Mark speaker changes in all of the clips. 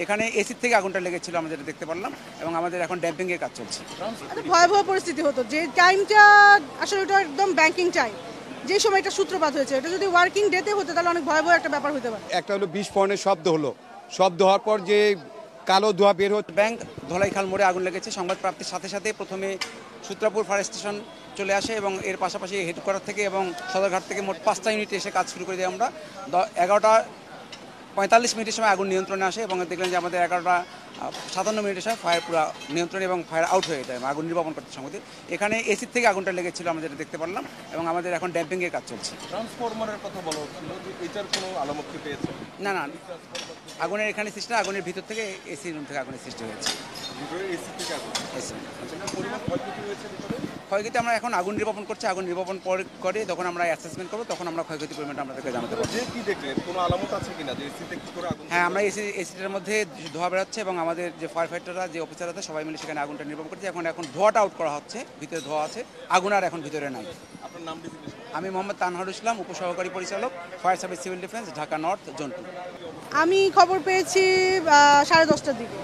Speaker 1: এখানে এসির থেকে আগুনটা লেগেছিল আমরা যেটা দেখতে পারলাম, এবং আমাদের এখন ড্যাম্পিংয়ের কাজ চলছে।
Speaker 2: ভয়াবহ পরিস্থিতি হতো, যে টাইমটা আসলে ওটা একদম ব্যাংকিং টাইম, যে সময়টা সূত্রপাত হয়েছে, এটা যদি ওয়ার্কিং ডেতে হতো তাহলে অনেক ভয়াবহ একটা ব্যাপার হতে পারে।
Speaker 3: একটা হলো বিস্ফোরণের শব্দ হলো, শব্দ হওয়ার পর যে কালো ধোঁয়া বের হচ্ছে।
Speaker 1: ব্যাংক ধলাইখাল মোড়ে আগুন লেগেছে। সংবাদ প্রাপ্তির সাথে সাথে প্রথমে সূত্রাপুর ফায়ার স্টেশন চলে আসে, এবং এর পাশাপাশি হেডকোয়ার্টার থেকে এবং সদরঘাট থেকে মোট 5টা ইউনিট এসে কাজ শুরু করে দিই আমরা। 11টা 45 মিনিটের সময় আগুন নিয়ন্ত্রণে আসে, এবং দেখলেন যে আমাদের 11টা 57 মিনিটের সময় ফায়ার পুরো নিয়ন্ত্রণে এবং ফায়ার আউট হয়ে যায়, আগুন নির্বাপন করতে সম্ভবত। এখানে এসির থেকে আগুনটা লেগেছিল আমরা যেটা দেখতে পারলাম, এবং আমাদের এখন ড্যাম্পিংয়ের কাজ চলছে।
Speaker 4: ট্রান্সফরমারের কথা বলা হচ্ছিল যে এটার কোনো আলামত কি পেয়েছে?
Speaker 1: না, আগুনের এখানে সৃষ্টি, আগুনের ভিতর থেকে এসি রুম থেকে আগুনের সৃষ্টি হয়েছে।
Speaker 4: ভিতরে এসি থেকে আগুন।
Speaker 1: এসি
Speaker 4: পরিমাণ ক্ষয়ক্ষতি হয়েছে ভিতরে?
Speaker 1: ক্ষয়ক্ষতি আমরা এখন আগুন নির্বাপন করছি। আগুন নির্বাপন করে যখন আমরা অ্যাসেসমেন্ট করবো তখন আমরা ক্ষয়ক্ষতির পরিমাণটা আপনাদেরকে জানাতে পারবো।
Speaker 4: যে কি দেখলেন, কোনো আলামত আছে কিনা যে এসিতে কি করে আগুন?
Speaker 1: হ্যাঁ, আমরা এসিটার মধ্যে ধোঁয়া বেরোচ্ছে, এবং আমাদের যে ফায়ার ফাইটাররা, যে অফিসার আছে, সবাই মিলে সেখানে আগুনটা নির্বাপন করছে। এখন ধোঁয়াটা আউট করা হচ্ছে, ভিতরে ধোঁয়া আছে, আগুন আর এখন ভিতরে নাই।
Speaker 4: আপনার নাম ডেজিগনেশন?
Speaker 1: আমি মোহাম্মদ তানহারুল ইসলাম, উপসহকারী পরিচালক, fire service civil defence, Dhaka north zone 2।
Speaker 2: আমি খবর পেয়েছি 10:30টার দিকে।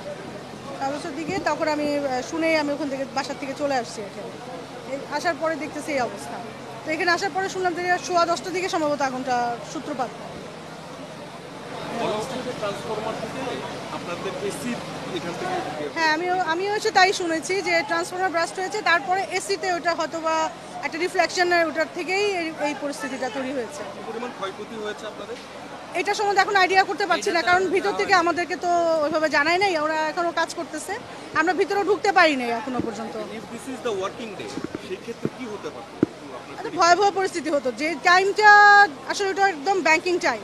Speaker 2: 10:30টার দিকে তখন আমি শুনেই আমি ওখান থেকে বাসার থেকে চলে আসছি এখানে। আসার পরে দেখতেছি এই অবস্থা। তো এখানে আসার পরে শুনলাম যে 10:15টার দিকে সম্ভবত আগুনটা সূত্রপাত।
Speaker 4: ট্রান্সফরমার থেকে আপনাদের এসি এখান থেকে?
Speaker 2: হ্যাঁ, আমিও এসে তাই শুনেছি যে ট্রান্সফরমার ব্রাস্ট হয়েছে, তারপরে এসিতে ওটা হয়তো বা একটা রিফ্লেকশনের ওটার থেকেই এই পরিস্থিতিটা তৈরি হয়েছে।
Speaker 4: পরিমাণ ক্ষয়ক্ষতি হয়েছে আপনাদের?
Speaker 2: এটা সম্বন্ধে এখন আইডিয়া করতে পারছি না, কারণ ভিতর থেকে আমাদেরকে তো ওইভাবে জানাই নাই, ওরা এখনো কাজ করতেছে, আমরা ভিতরেও ঢুকতে পারি নাই এখনো পর্যন্ত।
Speaker 4: If this is the working day, সেই ক্ষেত্রে কি হতে পারে?
Speaker 2: একটা ভয়াবহ পরিস্থিতি হতো, যে টাইমটা আসলে ওটা একদম ব্যাংকিং টাইম,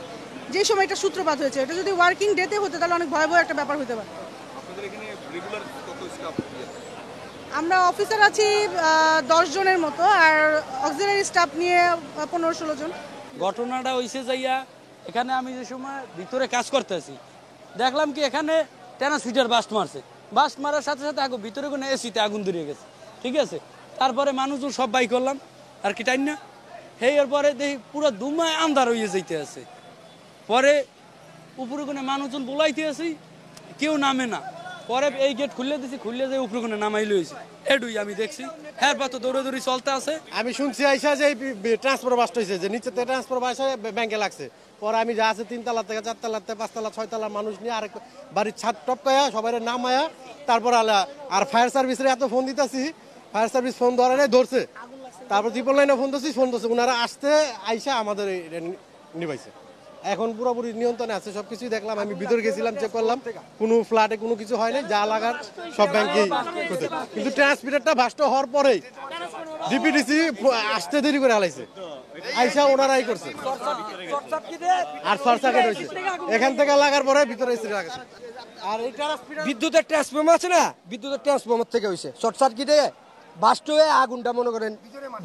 Speaker 2: যে সময়টা সূত্রপাত হয়েছে, এটা যদি ওয়ার্কিং ডেতে হতো তাহলে অনেক ভয়াবহ একটা ব্যাপার হতে পারে।
Speaker 4: আপনাদের এখানে রেগুলার কত স্টাফ?
Speaker 2: আমরা অফিসার আছি 10 জনের মতো, আর অক্সিলারি স্টাফ নিয়ে 15-16 জন।
Speaker 5: ঘটনাটা হয়েছে যাইয়া এখানে আমি যে সময় ভিতরে কাজ করতেছি, দেখলাম কি এখানে ট্রান্সমিটার বাস্ট মারছে। বাস্ট মারার সাথে সাথে ভিতরে কোনো এসিতে আগুন ধরে গেছে, ঠিক আছে। তারপরে মানুষজন সব বাই করলাম আর কি টাইম না, এর পরে দেখি পুরো ধুমায় আন্ধার হয়ে যেতে আছে। পরে উপরে কোনো মানুষজন বলাইতে আছি, কেউ নামে না। পরে এই গেট খুললে দিছি, খুললে যে উপরে কোনো নামাই লইছে, এডুই আমি দেখছি। হ্যাঁ, তো দৌড়াদৌড়ি চলতে আছে।
Speaker 6: আমি শুনছি আইসা যে ট্রান্সফার বাস্ট হয়েছে, যে নিচে থেকে ট্রান্সফার বাস্ট হয়ে ব্যাংকে লাগছে। পরে আমি যা আছে 3 তলা থেকে 4 তলা থেকে 5 তলা 6 তলা মানুষ নিয়ে আরেক বাড়ির ছাদ টপকায়া সবাই নামায়া তারপর আর ফায়ার সার্ভিসের এত ফোন দিতেছি, ফায়ার সার্ভিস ফোন ধরে নাই, ধরছে। তারপর ট্রিপল লাইনে ফোন দিচ্ছি, ওনারা আসতে আইসা আমাদের নিবাইছে। এখন পুরোপুরি নিয়ন্ত্রণে আছে, সবকিছুই দেখলাম। আমি ভিতরে গেছিলাম, চেক করলাম, কোনো ফ্ল্যাটে কোনো কিছু হয় নাই, যা লাগার সব ব্যাংকেই করতে। কিন্তু ট্রান্সমিটারটা ভাস্ট হওয়ার পরেই ডিপিডিসি আসতে দেরি করে হালাইছে, আইসা ওনারাই করছে, আর শর্ট সার্কিট হয়েছে। এখান থেকে লাগার পরে ভিতরে এসে লাগাছে।
Speaker 7: আর এই বিদ্যুতের ট্রান্সফরমার আছে না, বিদ্যুতের ট্রান্সফরমার থেকে হয়েছে শর্ট সার্কিটে বাস্ট হয়ে আগুনটা মনে করেন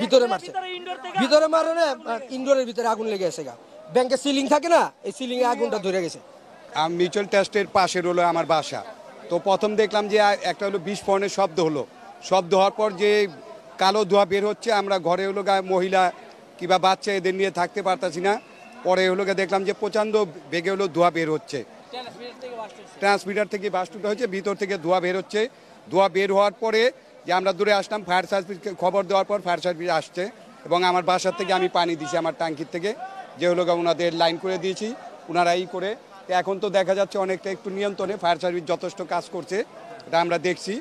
Speaker 7: ভিতরে মারছে। ভিতরে মারনে ইনডোরের ভিতরে আগুন লেগে গেছে। ব্যাংকের সিলিং থাকে না, এই সিলিং এ আগুনটা ধরে গেছে।
Speaker 3: মিউচুয়াল ট্রাস্টের পাশের হলো আমার বাসা। তো প্রথম দেখলাম যে একটা হলো বিস্ফোরণের শব্দ হলো, শব্দ হওয়ার পর যে কালো ধোঁয়া বের হচ্ছে, আমরা ঘরে হলো মহিলা কিংবা বাচ্চা এদের নিয়ে থাকতে পারতাছি না। পরে হলো দেখলাম যে প্রচণ্ড বেগে হলো ধোঁয়া বের হচ্ছে, ট্রান্সমিটার থেকে বাস্ট হচ্ছে, ভিতর থেকে ধোঁয়া বের হচ্ছে। ধোঁয়া বের হওয়ার পরে যে আমরা দূরে আসলাম, ফায়ার সার্ভিসকে খবর দেওয়ার পর ফায়ার সার্ভিস আসছে, এবং আমার বাসার থেকে আমি পানি দিছি আমার ট্যাঙ্কির থেকে, যে হলো ওনাদের লাইন করে দিয়েছি, ওনারাই করে। এখন তো দেখা যাচ্ছে অনেকটা একটু নিয়ন্ত্রণে, ফায়ার সার্ভিস যথেষ্ট কাজ করছে, এটা আমরা দেখছি।